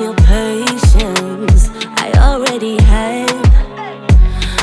your patience, I already have.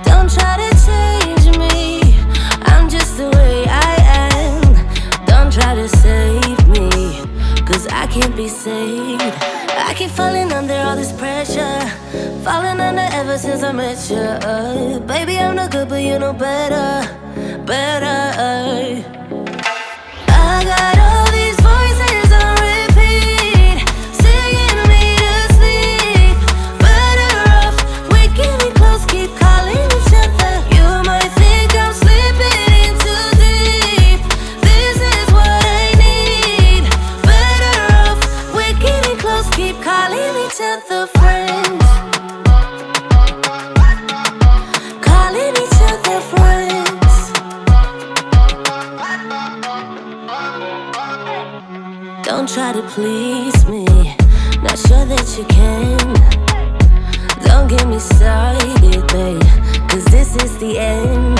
Don't try to change me, I'm just the way I am. Don't try to save me, cause I can't be saved. I keep falling under all this pressure, falling under ever since I met you. Baby, I'm no good, but you know better, better. I got all these voices on repeat, singing me to sleep. Better off waking me close, keep calling each other. You might think I'm slipping in too deep. This is what I need. Better off waking me close, keep calling each other friends. Calling each other friends. Don't try to please me, not sure that you can. Don't get me started, babe, cause this is the end.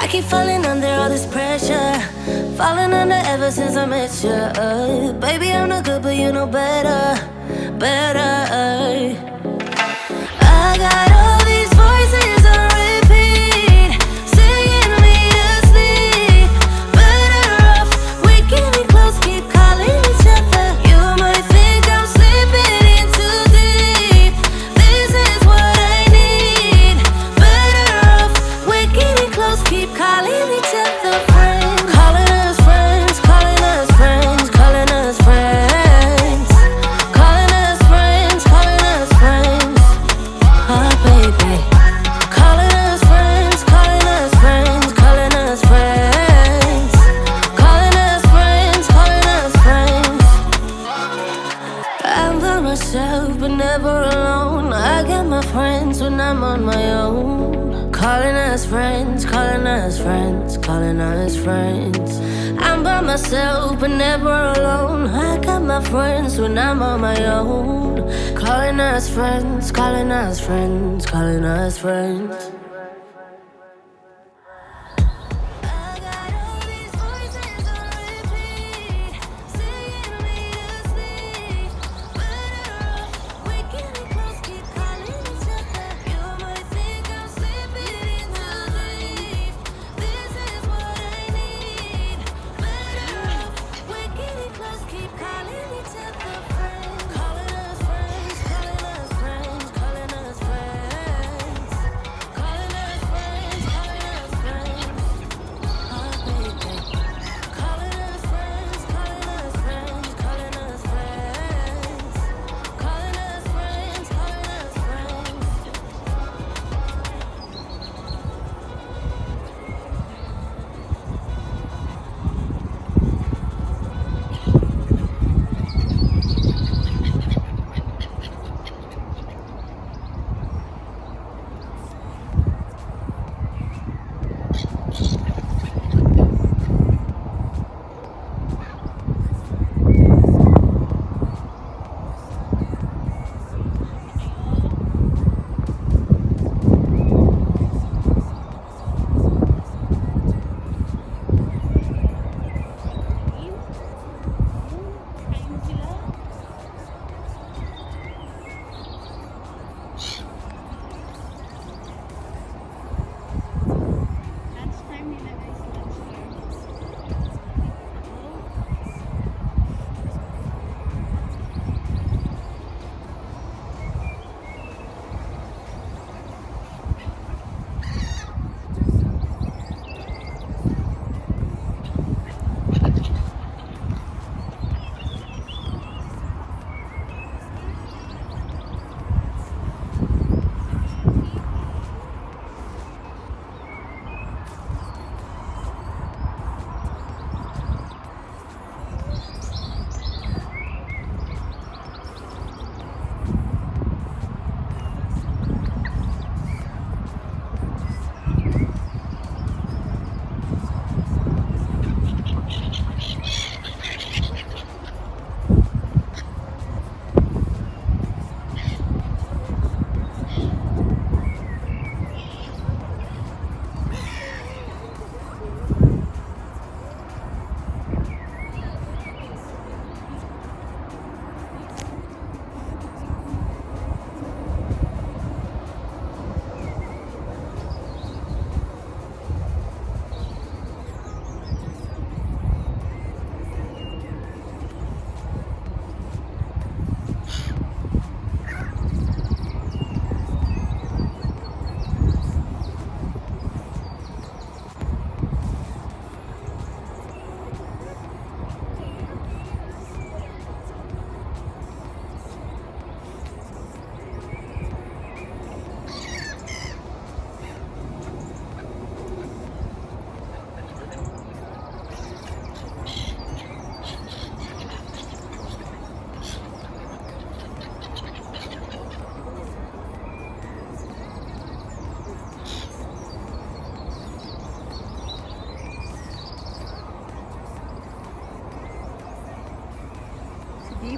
I keep falling under all this pressure, falling under ever since I met you. Baby, I'm no good, but you know better, better. I got all these voices on repeat, singing me to sleep. Better off waking me close, keep calling each other. You might think I'm slipping in too deep. This is what I need. Better off waking me close, keep calling each other friends. Calling us friends, calling us friends, calling us friends. Calling us friends, calling us friends. Oh baby, calling us friends, calling us friends, calling us friends. Calling us friends, calling us friends. I'm by myself but never alone. I got my friends when I'm on my own. Calling us friends, calling us friends, calling us friends. I'm by myself but never alone. I got my friends when I'm on my own. Calling us friends, calling us friends, calling us friends. Calling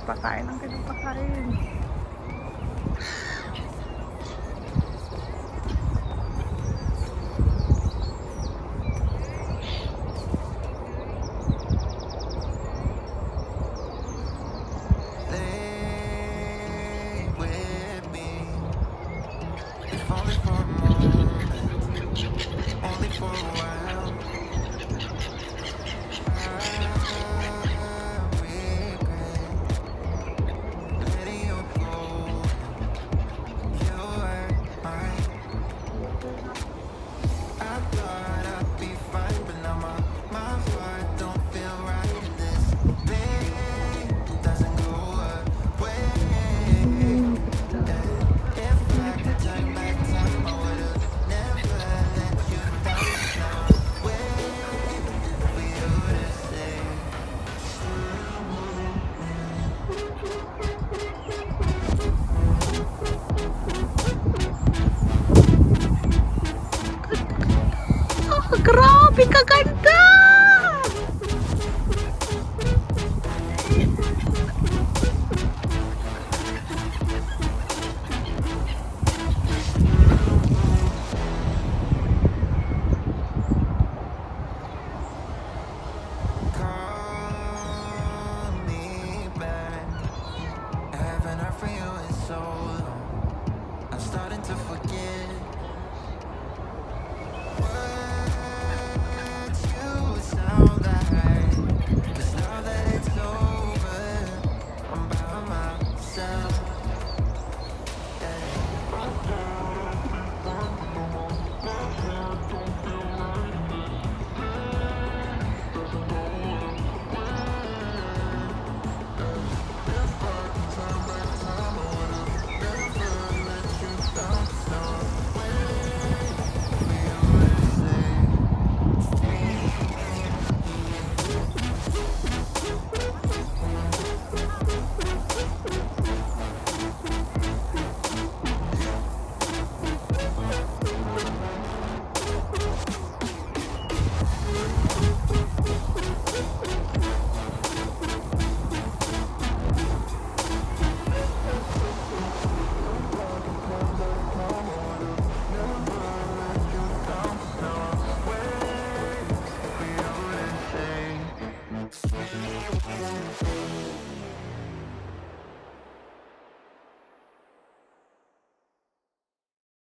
Pakain lang kayo, pakain. Grabe kaganda!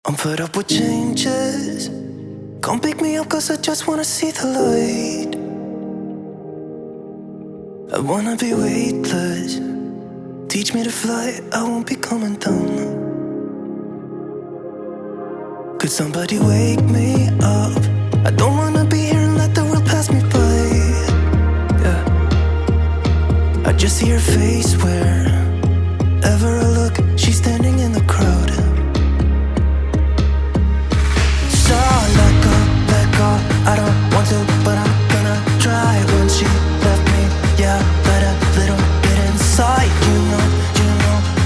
I'm fed up with changes. Come pick me up cause I just wanna see the light. I wanna be weightless. Teach me to fly, I won't be coming down. Could somebody wake me up? I don't wanna be here and let the world pass me by. Yeah, I just see her face wherever I look. She's standing in the crowd. So let go, I don't want to, but I'm gonna try. When she left me, yeah, let a little bit inside. You know,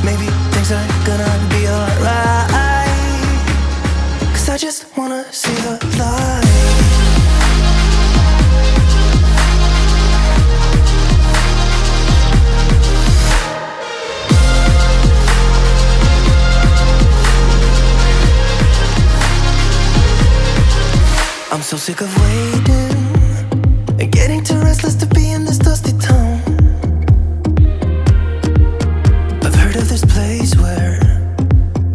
maybe things are gonna be alright. Cause I just wanna see the light. I'm so sick of waiting and getting too restless to be in this dusty town. I've heard of this place where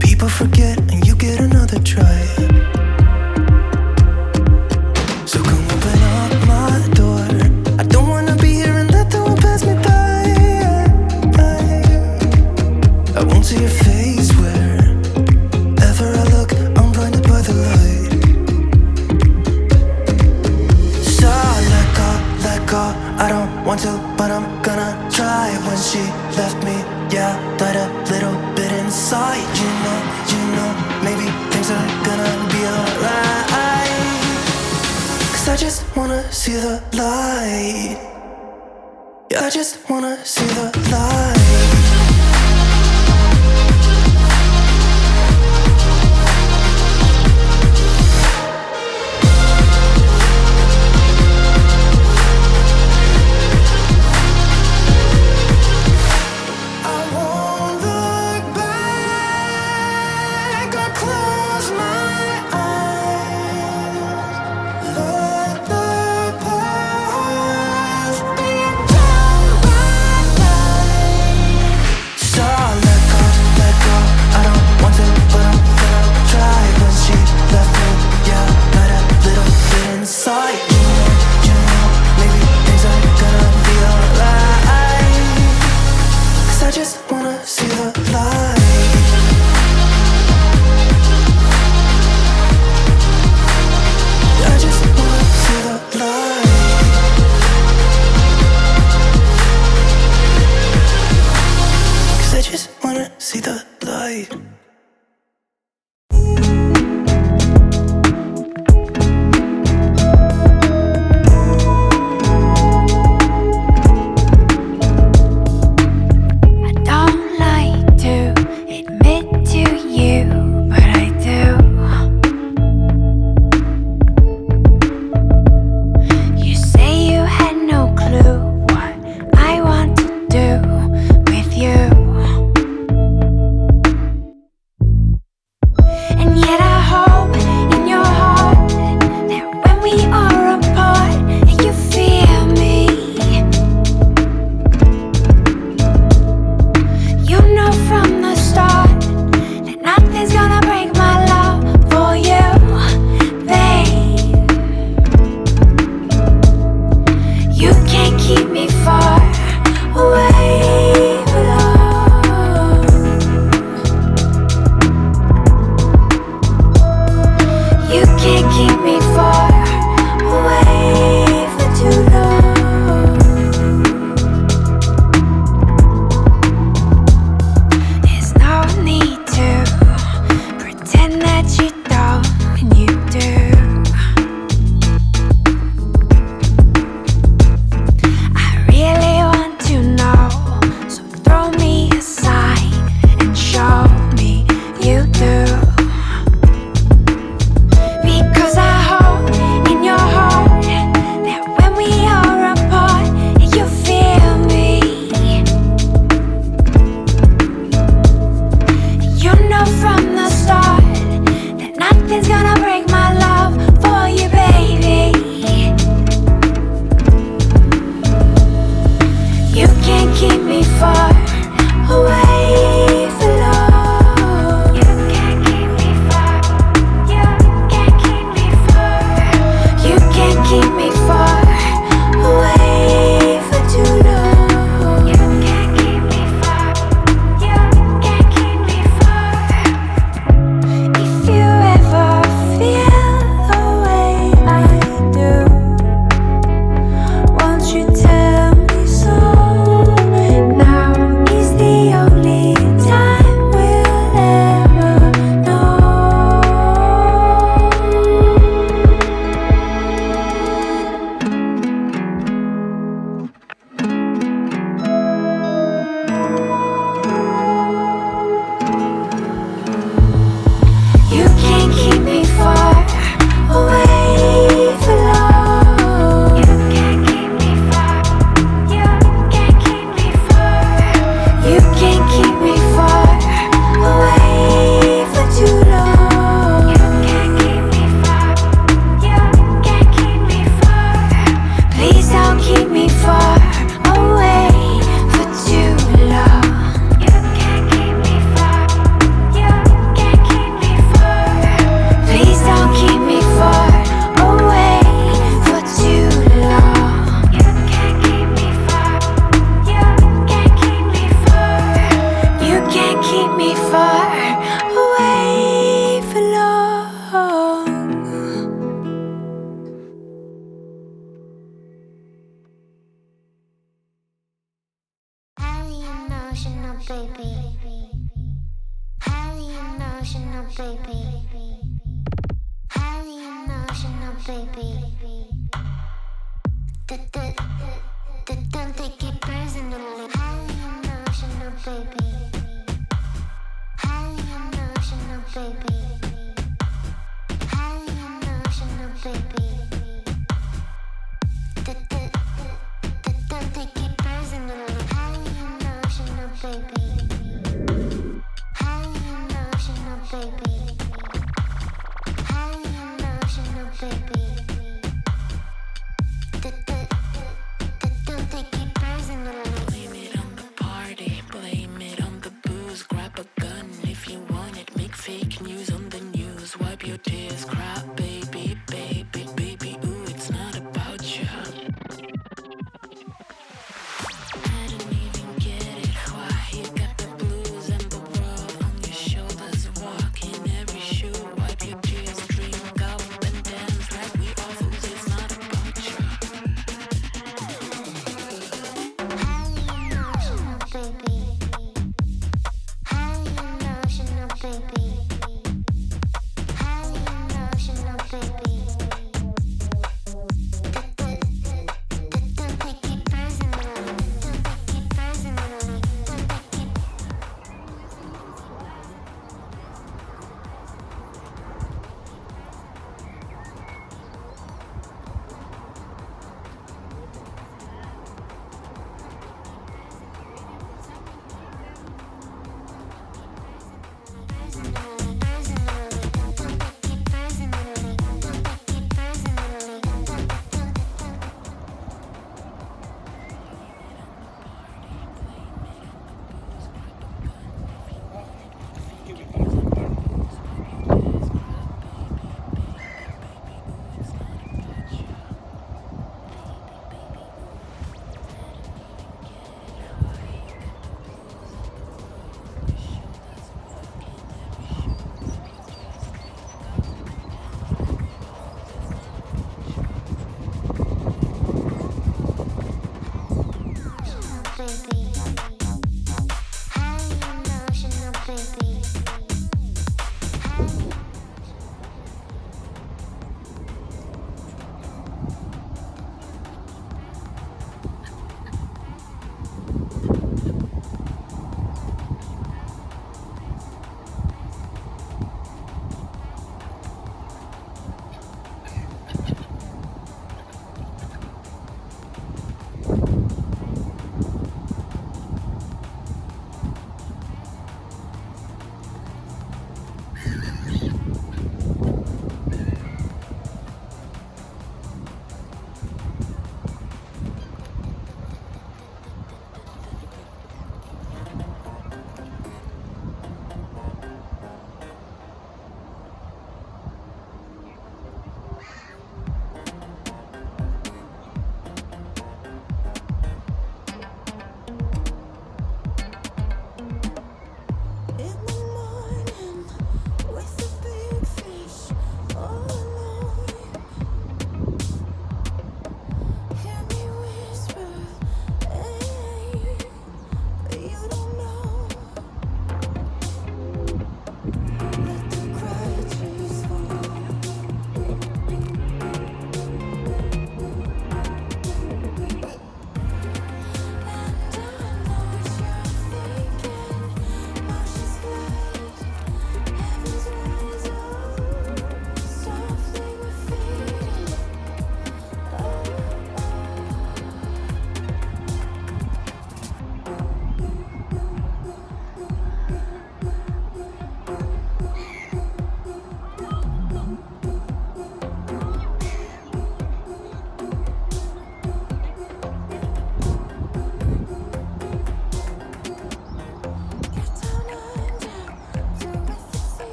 people forget and you get another try. So come open up my door. I don't wanna be here and let the world pass me by. I won't see your face wherever I look. I'm blinded by the light. I don't want to, but I'm gonna try. When she left me, yeah, died a little bit inside. You know, maybe things are gonna be alright. Cause I just wanna see the light. Yeah, I just wanna see the light. wanna see the light. I just wanna see the light. 'Cause I just wanna see the light. Grab a gun if you want it, make fake news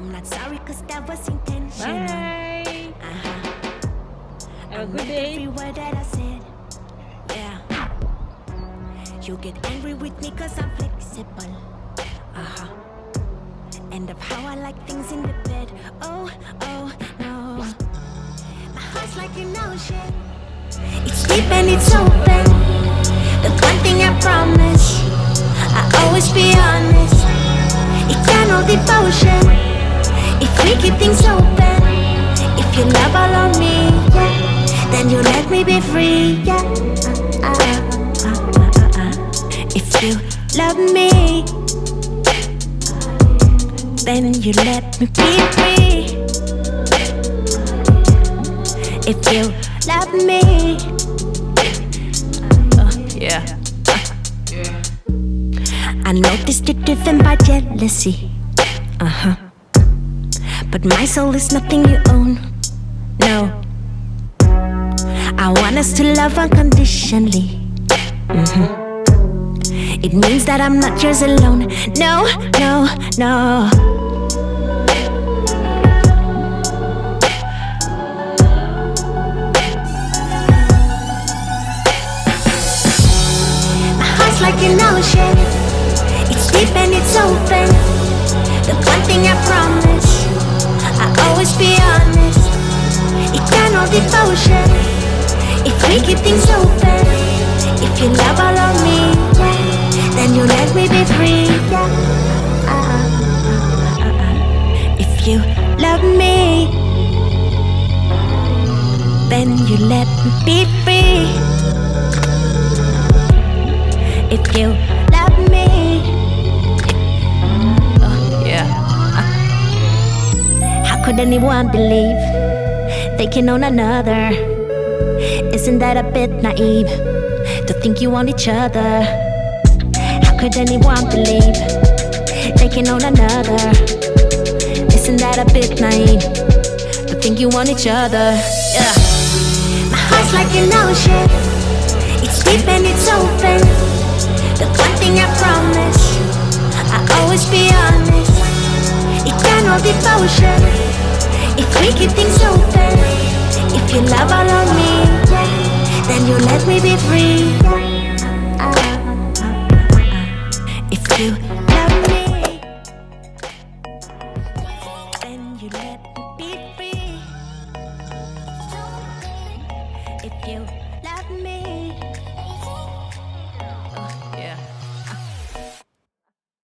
I'm not sorry cause that was intentional. Bye! Have a good day. Every word that I said, yeah. You get angry with me cause I'm flexible. And of how I like things in the bed. Oh, oh, no. My heart's like an ocean. It's deep and it's open. The one thing I promise, I always be honest. Eternal devotion. If we keep things open, if you love all on me, yeah, then you let me be free, yeah. If you love me, then you let me be free. If you love me, yeah. I noticed you're driven by jealousy, but my soul is nothing you own, no. I want us to love unconditionally. It means that I'm not yours alone. No, no, no. My heart's like an ocean. It's deep and it's open. The one thing I promise, I always be honest. Eternal devotion. If we keep things open, if you love all of me, yeah, then you let me be free, yeah. If you love me, then you let me be free. If you love me, yeah. How could anyone believe they can own another? Isn't that a bit naive to think you want each other? How could anyone believe they can own another? Isn't that a bit naive to think you want each other? Yeah. My heart's like an ocean. It's deep and it's open. The one thing I promise, I always be honest. Eternal devotion. If we keep things open, if you love all of me, yeah, then you let me be free. If you love me, then you let me be free. If you